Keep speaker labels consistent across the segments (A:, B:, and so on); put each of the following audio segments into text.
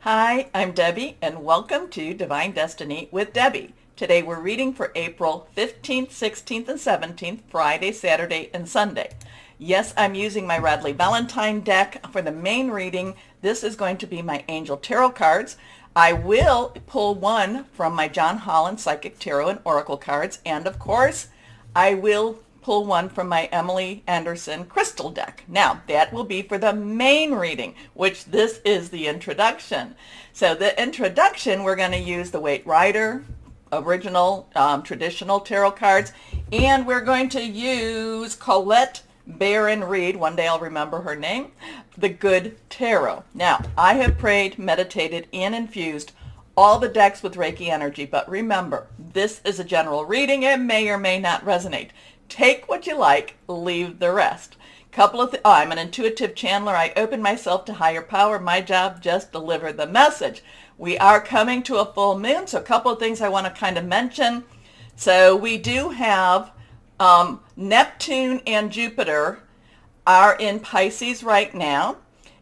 A: Hi, I'm Debbie, and welcome to Divine Destiny with Debbie. Today we're reading for April 15th, 16th, and 17th, Friday, Saturday, and Sunday. Yes, I'm using my Radley Valentine deck for the main reading. This is going to be my Angel Tarot cards. I will pull one from my John Holland Psychic Tarot and Oracle cards, and of course, I will pull one from my Emily Anderson crystal deck. Now, that will be for the main reading, which this is the introduction. So the introduction, we're going to use the Waite Rider original traditional tarot cards, and we're going to use Colette Baron Reed, one day I'll remember her name, the Good Tarot. Now, I have prayed, meditated, and infused all the decks with Reiki energy, but remember, this is a general reading. It may or may not resonate. Take what you like, leave the rest. I'm an intuitive channeler. I open myself to higher power. My job, just deliver the message. We are coming to a full moon, so a couple of things I want to kind of mention. So we do have Neptune and Jupiter are in Pisces right now.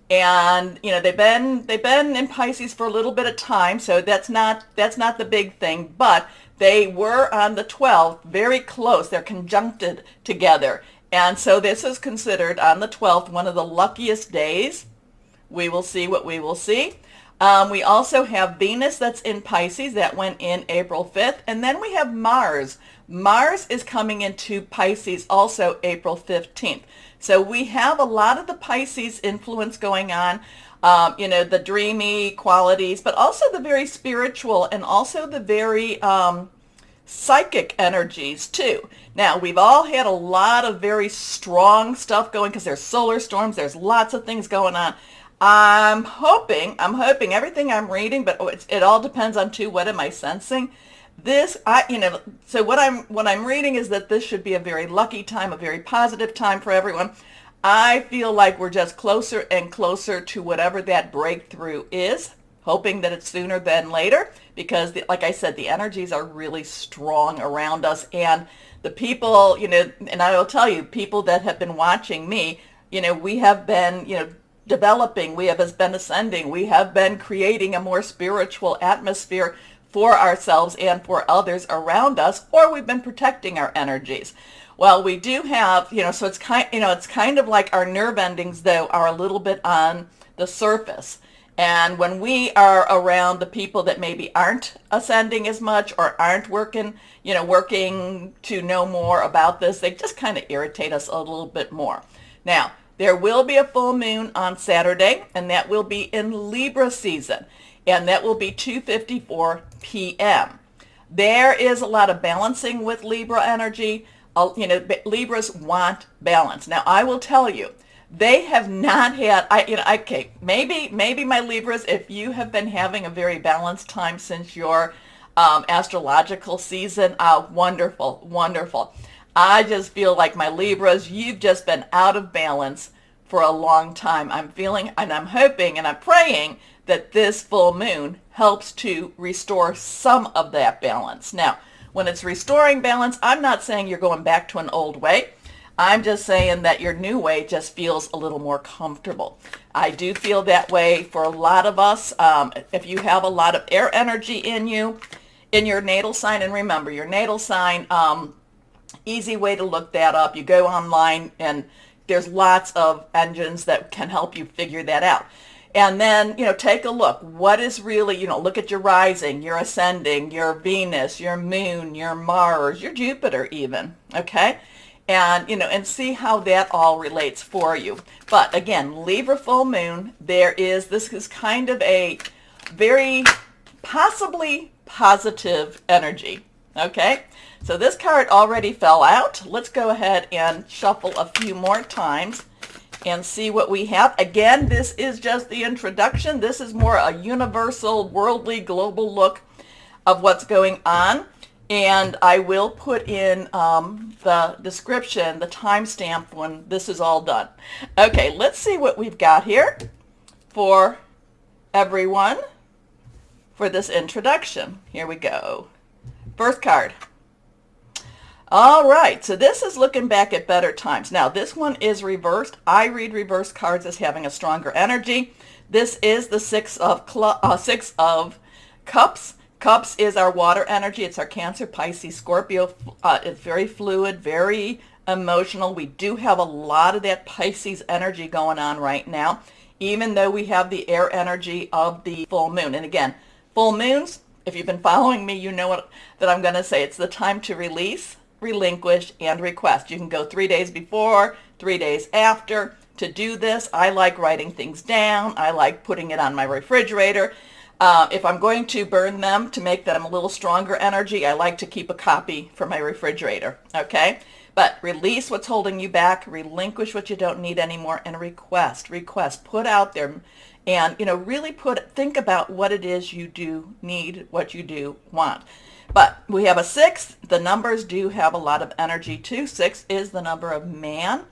A: And they've been in Pisces for a little bit of time, so that's not the big thing, but they were on the 12th, very close. They're conjuncted together. And so this is considered on the 12th one of the luckiest days. We will see what we will see. We also have Venus that's in Pisces. That went in April 5th. And then we have Mars. Mars is coming into Pisces also April 15th. So we have a lot of the Pisces influence going on. The dreamy qualities, but also the very spiritual and also the very psychic energies too. Now, we've all had a lot of very strong stuff going because there's solar storms, there's lots of things going on. I'm hoping everything I'm reading, but it all depends on too, what am I sensing? So what I'm reading is that this should be a very lucky time, a very positive time for everyone. I feel like we're just closer and closer to whatever that breakthrough is, hoping that it's sooner than later, because like I said, the energies are really strong around us, and the people, and I will tell you, people that have been watching me, we have been, developing, we have been ascending, we have been creating a more spiritual atmosphere for ourselves and for others around us, or we've been protecting our energies. Well, we do have, so it's kind of like our nerve endings, though, are a little bit on the surface. And when we are around the people that maybe aren't ascending as much or aren't working to know more about this, they just kind of irritate us a little bit more. Now, there will be a full moon on Saturday, and that will be in Libra season, and that will be 2:54 p.m. There is a lot of balancing with Libra energy. Libras want balance. Now, I will tell you, they have not had, maybe my Libras, if you have been having a very balanced time since your astrological season, wonderful, wonderful. I just feel like my Libras, you've just been out of balance for a long time. I'm feeling, and I'm hoping, and I'm praying that this full moon helps to restore some of that balance. Now, when it's restoring balance, I'm not saying you're going back to an old way. I'm just saying that your new way just feels a little more comfortable. I do feel that way for a lot of us. If you have a lot of air energy in you, in your natal sign, and remember, your natal sign, easy way to look that up. You go online, and there's lots of engines that can help you figure that out. And then, take a look. What is really, look at your rising, your ascending, your Venus, your moon, your Mars, your Jupiter even, okay? And, and see how that all relates for you. But again, Libra full moon, this is kind of a very possibly positive energy, okay? So this card already fell out. Let's go ahead and shuffle a few more times and see what we have. Again, this is just the introduction. This is more a universal, worldly, global look of what's going on. And I will put in the description, the timestamp when this is all done. Okay, let's see what we've got here for everyone for this introduction. Here we go. First card. All right, so this is looking back at better times. Now, this one is reversed. I read reverse cards as having a stronger energy. This is the Six of Cups. Cups is our water energy. It's our Cancer, Pisces, Scorpio. It's very fluid, very emotional. We do have a lot of that Pisces energy going on right now, even though we have the air energy of the full moon. And again, full moons, if you've been following me, you know that I'm going to say. It's the time to release, relinquish, and request. You can go 3 days before, 3 days after to do this. I like writing things down. I like putting it on my refrigerator. If I'm going to burn them to make them a little stronger energy, I like to keep a copy for my refrigerator, okay? But release what's holding you back, relinquish what you don't need anymore, and request, put out there, and, really think about what it is you do need, what you do want. But we have a 6. The numbers do have a lot of energy too. 6 is the number of man.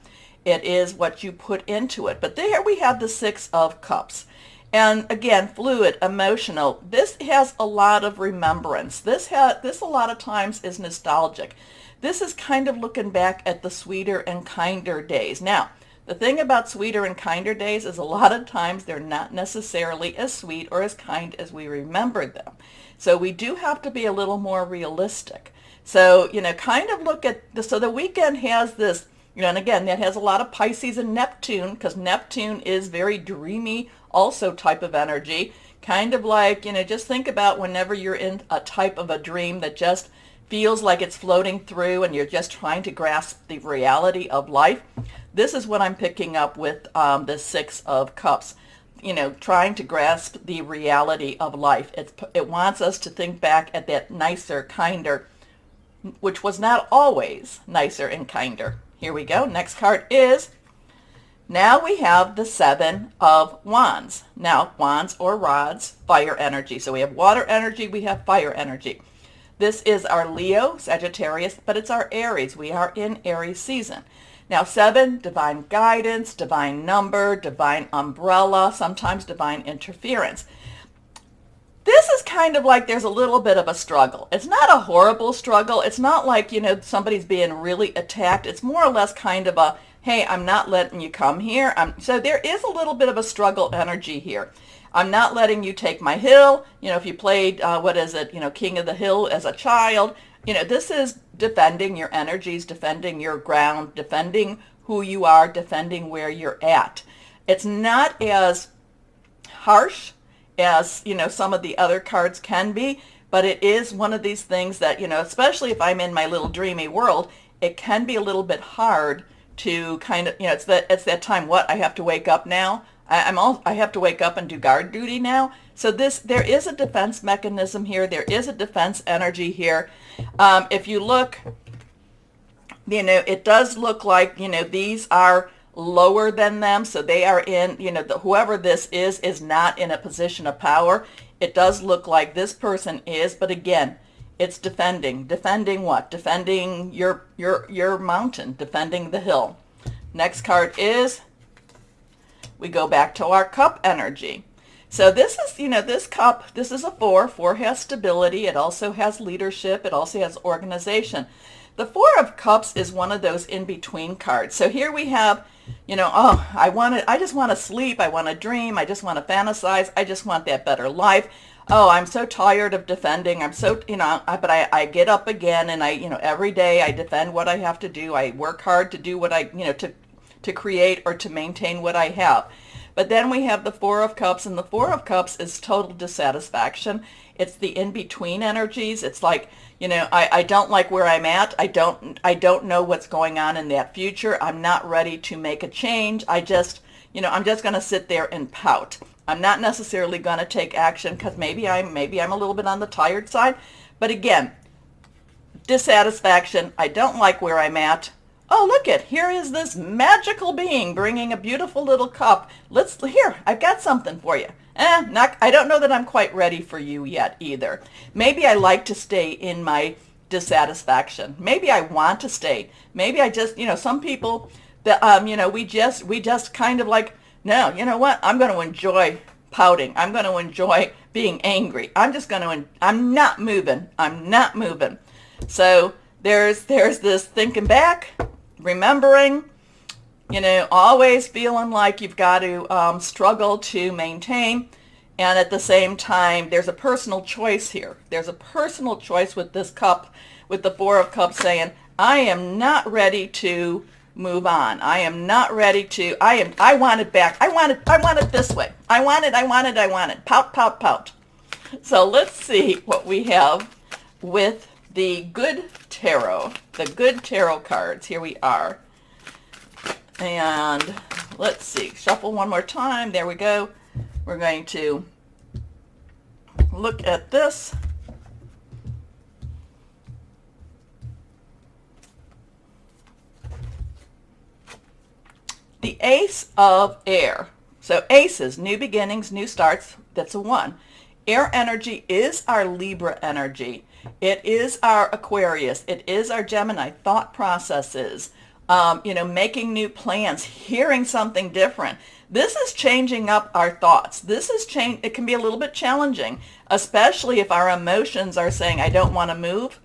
A: It is what you put into it. But there we have the 6 of Cups. And again, fluid, emotional. This has a lot of remembrance. This a lot of times is nostalgic. This is kind of looking back at the sweeter and kinder days. Now, the thing about sweeter and kinder days is a lot of times they're not necessarily as sweet or as kind as we remembered them. So we do have to be a little more realistic. So, kind of look at so the weekend has this, and again, that has a lot of Pisces and Neptune, because Neptune is very dreamy, also type of energy. Kind of like, just think about whenever you're in a type of a dream that just feels like it's floating through and you're just trying to grasp the reality of life. This is what I'm picking up with the 6 of Cups. Trying to grasp the reality of life. It wants us to think back at that nicer, kinder, which was not always nicer and kinder. Here we go. Next card is, now we have the 7 of Wands. Now, wands or rods, fire energy. So we have water energy, we have fire energy. This is our Leo, Sagittarius, but it's our Aries. We are in Aries season. Now, 7, divine guidance, divine number, divine umbrella, sometimes divine interference. This is kind of like there's a little bit of a struggle. It's not a horrible struggle. It's not like, somebody's being really attacked. It's more or less kind of a, hey, I'm not letting you come here. So there is a little bit of a struggle energy here. I'm not letting you take my hill. If you played, King of the Hill as a child, this is defending your energies, defending your ground, defending who you are, defending where you're at. It's not as harsh as, some of the other cards can be, but it is one of these things that, especially if I'm in my little dreamy world, it can be a little bit hard to kind of, it's that time, I have to wake up now. I have to wake up and do guard duty now. So there is a defense mechanism here. There is a defense energy here. If you look, it does look like, these are lower than them. So they are in, whoever this is not in a position of power. It does look like this person is, but again, it's defending. Defending what? Defending your mountain, defending the hill. Next card is, we go back to our cup energy. So this is, this cup, this is a 4. 4 has stability. It also has leadership. It also has organization. The 4 of Cups is one of those in-between cards. So here we have, I just want to sleep. I want to dream. I just want to fantasize. I just want that better life. Oh, I'm so tired of defending. I'm so, but I get up again and every day I defend what I have to do. I work hard to do what I, to create or to maintain what I have. But then we have the 4 of Cups, and the 4 of Cups is total dissatisfaction. It's the in-between energies. It's like, I don't like where I'm at. I don't know what's going on in that future. I'm not ready to make a change. I'm just going to sit there and pout. I'm not necessarily going to take action because maybe I'm a little bit on the tired side. But again, dissatisfaction. I don't like where I'm at. Oh, here is this magical being bringing a beautiful little cup. I've got something for you. I don't know that I'm quite ready for you yet either. Maybe I like to stay in my dissatisfaction. Maybe I want to stay. Maybe I just, some people that, we just kind of like, no, you know what? I'm going to enjoy pouting. I'm going to enjoy being angry. I'm not moving. I'm not moving. So there's this thinking back, remembering, always feeling like you've got to struggle to maintain. And at the same time, there's a personal choice here. There's a personal choice with this cup, with the Four of Cups saying, I am not ready to move on. I am not ready to, I want it back. I want it this way. I want it. Pout, pout, pout. So let's see what we have with the Good Tarot. The Good Tarot cards. Here we are. And let's see. Shuffle one more time. There we go. We're going to look at this. The Ace of Air. So aces, new beginnings, new starts. That's a 1. Air energy is our Libra energy. It is our Aquarius. It is our Gemini thought processes. Making new plans, hearing something different. This is changing up our thoughts. It can be a little bit challenging, especially if our emotions are saying, I don't want to move.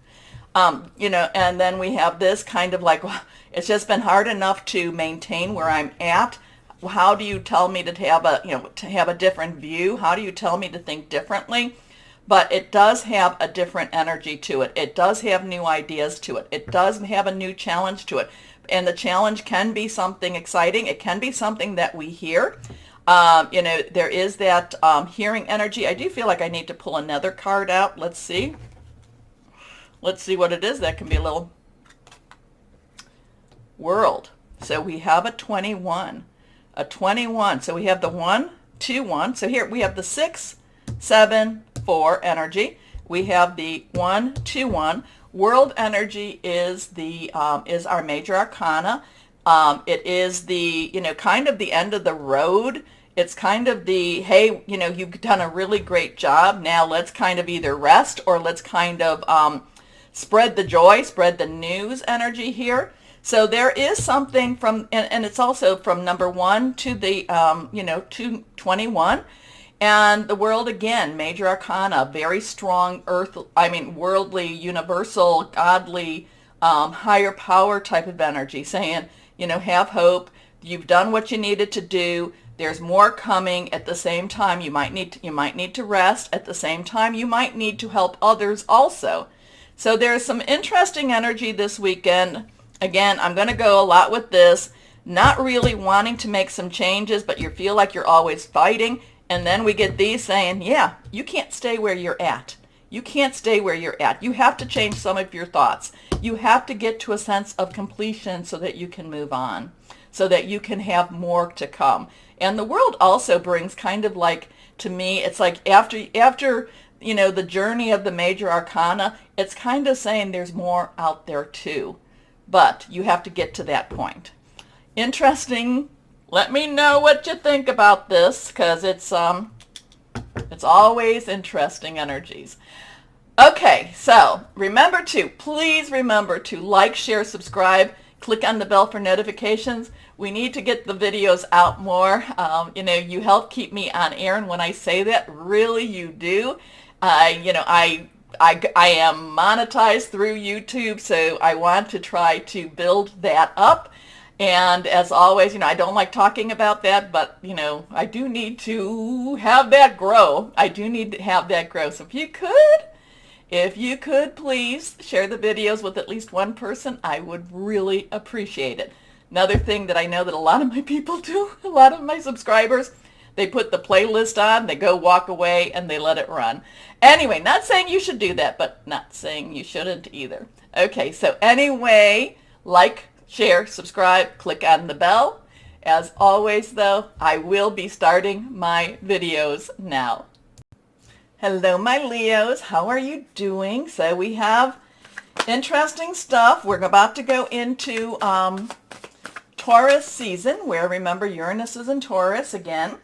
A: And then we have this kind of like, well, it's just been hard enough to maintain where I'm at. How do you tell me to have a different view? How do you tell me to think differently? But it does have a different energy to it. It does have new ideas to it. It does have a new challenge to it. And the challenge can be something exciting. It can be something that we hear. There is that hearing energy. I do feel like I need to pull another card out. Let's see. Let's see what it is. That can be a little World. So we have a 21. A 21. So we have the 1, 2, 1. So here we have the 6, 7, 4 energy. We have the 1, 2, 1. World energy is our major arcana. It is the, kind of the end of the road. It's kind of the, hey, you've done a really great job. Now let's kind of either rest or let's kind of spread the joy, spread the news energy here. So there is something from, and it's also from number 1 to the, to 21. And the World, again, major arcana, very strong worldly, universal, godly, higher power type of energy, saying, have hope. You've done what you needed to do. There's more coming. At the same time, you might need to rest. At the same time, you might need to help others also. So there's some interesting energy this weekend. Again, I'm going to go a lot with this, not really wanting to make some changes, but you feel like you're always fighting. And then we get these saying, yeah, you can't stay where you're at. You can't stay where you're at. You have to change some of your thoughts. You have to get to a sense of completion so that you can move on, so that you can have more to come. And the World also brings kind of like, to me, it's like after the journey of the major arcana, it's kind of saying there's more out there too. But you have to get to that point. Interesting. Let me know what you think about this, because it's always interesting energies. Okay, so please remember to like, share, subscribe, click on the bell for notifications. We need to get the videos out more. You help keep me on air, and when I say that, really you do. I am monetized through YouTube, so I want to try to build that up. And as always, I don't like talking about that, but, I do need to have that grow. I do need to have that grow. So if you could please share the videos with at least one person, I would really appreciate it. Another thing that I know that a lot of my people do, a lot of my subscribers, they put the playlist on, they go walk away, and they let it run. Anyway, not saying you should do that, but not saying you shouldn't either. Okay, so anyway, like, share, subscribe, click on the bell. As always, though, I will be starting my videos now. Hello, my Leos. How are you doing? So we have interesting stuff. We're about to go into Taurus season, where, remember, Uranus is in Taurus again.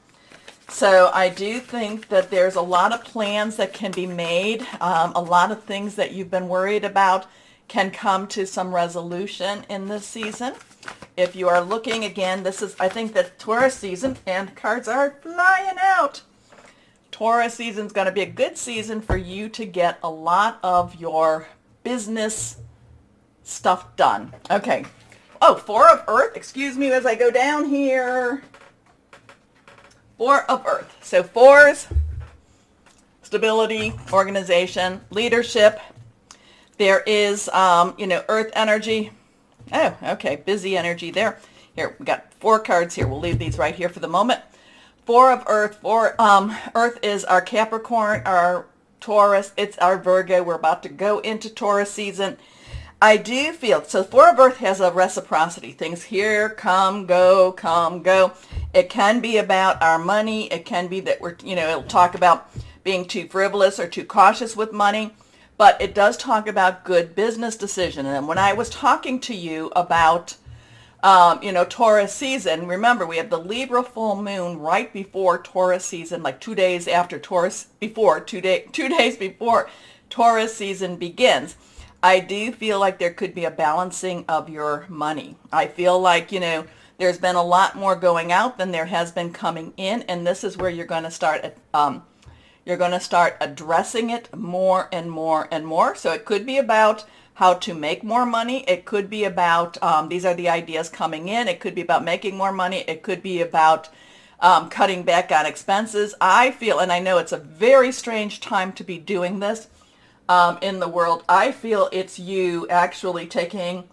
A: So I do think that there's a lot of plans that can be made. A lot of things that you've been worried about can come to some resolution in this season. If you are looking, again, I think that Taurus season, and cards are flying out. Taurus season is going to be a good season for you to get a lot of your business stuff done. Okay, Oh, Four of Earth. Excuse me as I go down here. Four of Earth. So fours, stability, organization, leadership. There is, Earth energy. Oh, okay, busy energy there. Here, we got 4 cards here. We'll leave these right here for the moment. Four of Earth. Earth is our Capricorn, our Taurus. It's our Virgo. We're about to go into Taurus season. I do feel, so Four of Earth has a reciprocity. Things here, come, go, come, go. It can be about our money. It can be that it'll talk about being too frivolous or too cautious with money. But it does talk about good business decision. And when I was talking to you about, Taurus season, remember we have the Libra full moon right before Taurus season, like 2 days after Taurus, before 2 days before Taurus season begins. I do feel like there could be a balancing of your money. I feel like, there's been a lot more going out than there has been coming in, and this is where you're going to start addressing it more and more and more. So it could be about how to make more money. It could be about, these are the ideas coming in. It could be about making more money. It could be about cutting back on expenses. I feel, and I know it's a very strange time to be doing this in the world. I feel it's you actually taking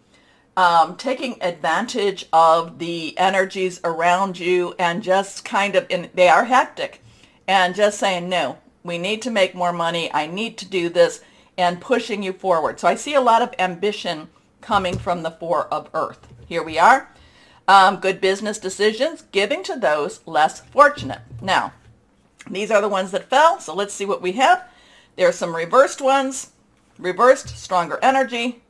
A: advantage of the energies around you and just kind of, they are hectic, and just saying, no, we need to make more money. I need to do this, and pushing you forward. So I see a lot of ambition coming from the Four of Earth. Here we are. Good business decisions, giving to those less fortunate. Now, these are the ones that fell, so let's see what we have. There are some reversed ones. Reversed, stronger energy.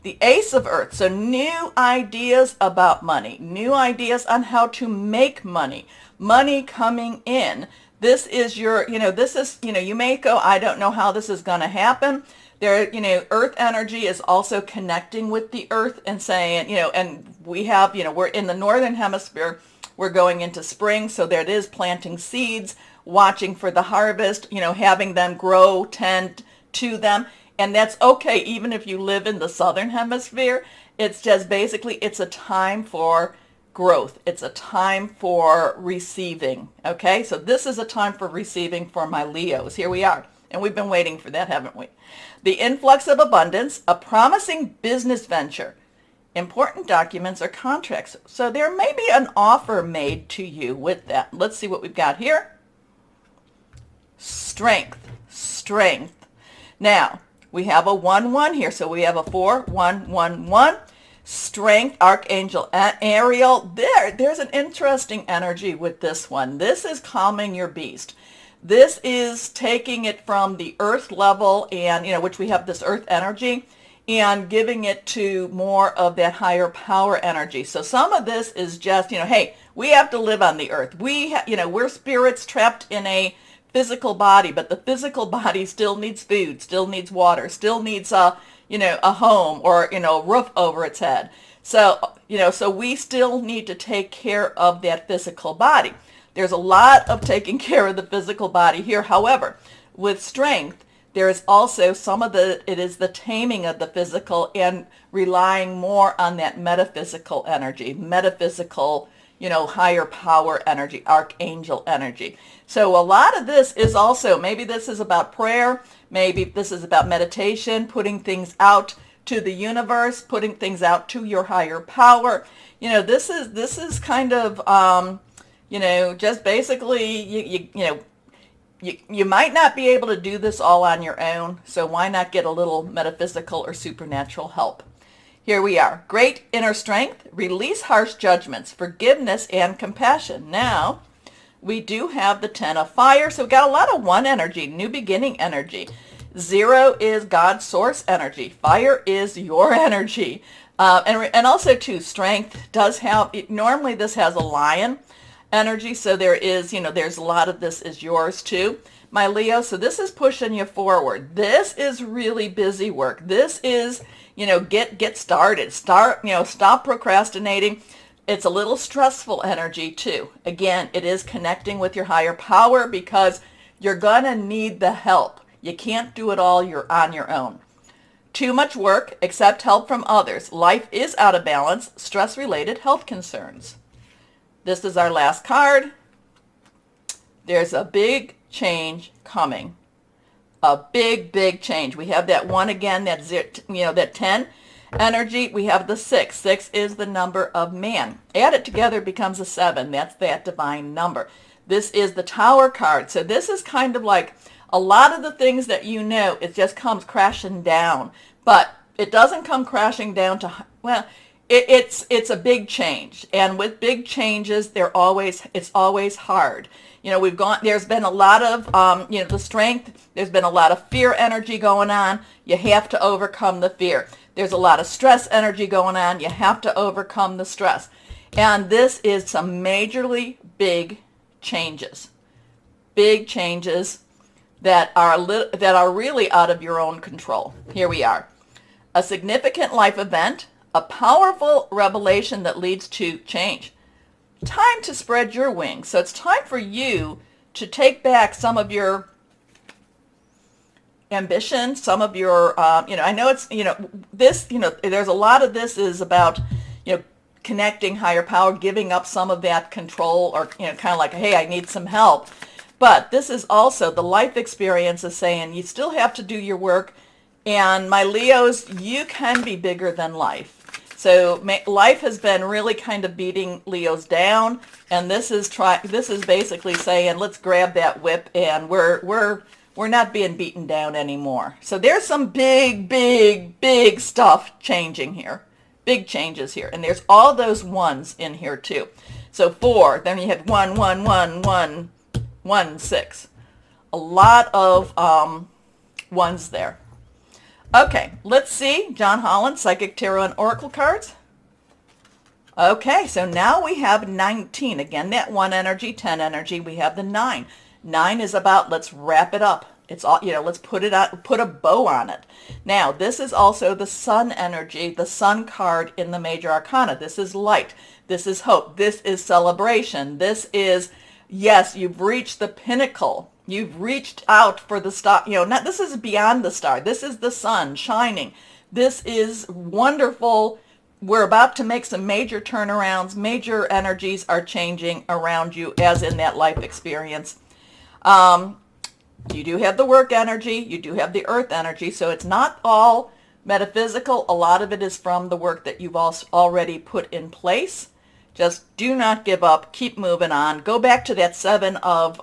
A: The Ace of Earth, so new ideas about money, new ideas on how to make money, money coming in. This is your, you may go, I don't know how this is going to happen. There, Earth energy is also connecting with the Earth and saying, and we have, we're in the Northern Hemisphere, we're going into spring, so there it is, planting seeds, watching for the harvest, having them grow, tend to them. And that's okay, even if you live in the Southern Hemisphere. It's just basically, it's a time for growth. It's a time for receiving, okay? So this is a time for receiving for my Leos. Here we are. And we've been waiting for that, haven't we? The influx of abundance, a promising business venture, important documents or contracts. So there may be an offer made to you with that. Let's see what we've got here. Strength. Now, we have a 1-1 here. So we have a 4-1-1-1. Strength, Archangel Ariel. There's an interesting energy with this one. This is calming your beast. This is taking it from the earth level and, which we have this earth energy, and giving it to more of that higher power energy. So some of this is just, hey, we have to live on the earth. We're spirits trapped in a physical body, but the physical body still needs food, still needs water, still needs a home or, a roof over its head. So, so we still need to take care of that physical body. There's a lot of taking care of the physical body here. However, with strength, there is also it is the taming of the physical and relying more on that metaphysical energy, higher power energy, archangel energy. So a lot of this is also, maybe this is about prayer, maybe this is about meditation, putting things out to the universe, putting things out to your higher power. This is kind of, just basically, you might not be able to do this all on your own, so why not get a little metaphysical or supernatural help? Here we are. Great inner strength, release harsh judgments, forgiveness, and compassion. Now, we do have the 10 of fire, so we got a lot of 1 energy, new beginning energy. 0 is God's source energy. Fire is your energy. And also, too, strength does have, normally this has a lion energy, so there is, there's a lot of this is yours, too, my Leo. So this is pushing you forward. This is really busy work. This is, get started. Stop procrastinating. It's a little stressful energy too. Again, it is connecting with your higher power because you're going to need the help. You can't do it all on your own. Too much work, accept help from others. Life is out of balance, stress-related health concerns. This is our last card. There's a big change coming. A big, big change. We have that 1 again, that 0, that 10 energy. We have the 6. 6 is the number of man. Add it together, becomes a 7. That's that divine number. This is the Tower card. So this is kind of like a lot of the things that it just comes crashing down. But it doesn't come crashing down to, well, it's a big change. And with big changes, it's always hard. There's been a lot of, the strength, there's been a lot of fear energy going on. You have to overcome the fear. There's a lot of stress energy going on. You have to overcome the stress. And this is some majorly big changes. Big changes that are really out of your own control. Here we are. A significant life event, a powerful revelation that leads to change. Time to spread your wings. So it's time for you to take back some of your ambition, some of your, I know it's, there's a lot of this is about, connecting higher power, giving up some of that control, or, kind of like, hey, I need some help. But this is also the life experience is saying you still have to do your work. And my Leos, you can be bigger than life. So life has been really kind of beating Leos down, and this is basically saying, let's grab that whip, and we're not being beaten down anymore. So there's some big, big, big stuff changing here. Big changes here. And there's all those ones in here too. So 4, then you have 1, 1, 1, 1, 1, 6. A lot of ones there. Okay, let's see. John Holland, Psychic Tarot and Oracle cards. Okay, so now we have 19. Again, that 1 energy, 10 energy. We have the 9. 9 is about let's wrap it up. It's all, let's put a bow on it. Now, this is also the Sun energy, the Sun card in the Major Arcana. This is light. This is hope. This is celebration. This is, yes, you've reached the pinnacle. You've reached out for the star. This is beyond the star. This is the sun shining. This is wonderful. We're about to make some major turnarounds. Major energies are changing around you, as in that life experience. You do have the work energy. You do have the earth energy. So it's not all metaphysical. A lot of it is from the work that you've already put in place. Just do not give up. Keep moving on. Go back to that 7 of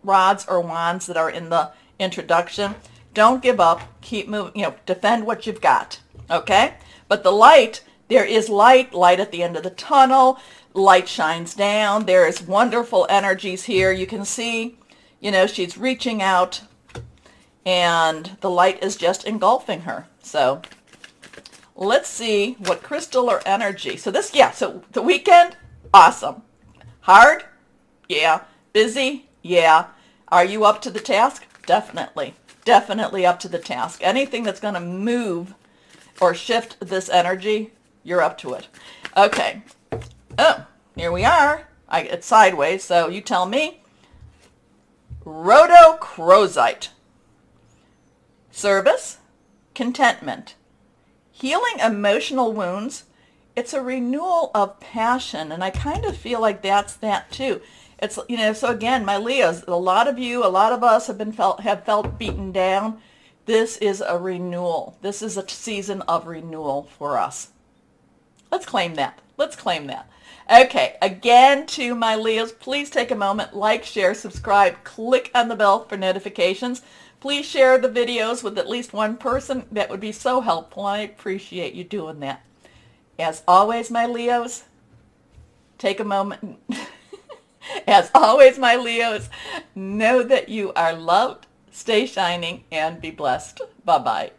A: rods or wands that are in the introduction. Don't give up. Keep moving. Defend what you've got. Okay? But the light, there is light at the end of the tunnel. Light shines down. There is wonderful energies here. You can see, she's reaching out, and the light is just engulfing her. So let's see what crystal or energy. So so the weekend, awesome. Hard? Yeah. Busy? Yeah. Are you up to the task? Definitely. Definitely up to the task. Anything that's going to move or shift this energy, you're up to it. Okay. Oh, here we are. It's sideways, so you tell me. Rhodochrosite. Service, contentment. Healing emotional wounds, it's a renewal of passion, and I kind of feel like that's that too. It's, so again, my Leos, a lot of us have felt beaten down. This is a renewal. This is a season of renewal for us. Let's claim that. Let's claim that. Okay, again, to my Leos, please take a moment, like, share, subscribe, click on the bell for notifications. Please share the videos with at least one person. That would be so helpful. I appreciate you doing that. As always, my Leos, take a moment. As always, my Leos, know that you are loved, stay shining, and be blessed. Bye-bye.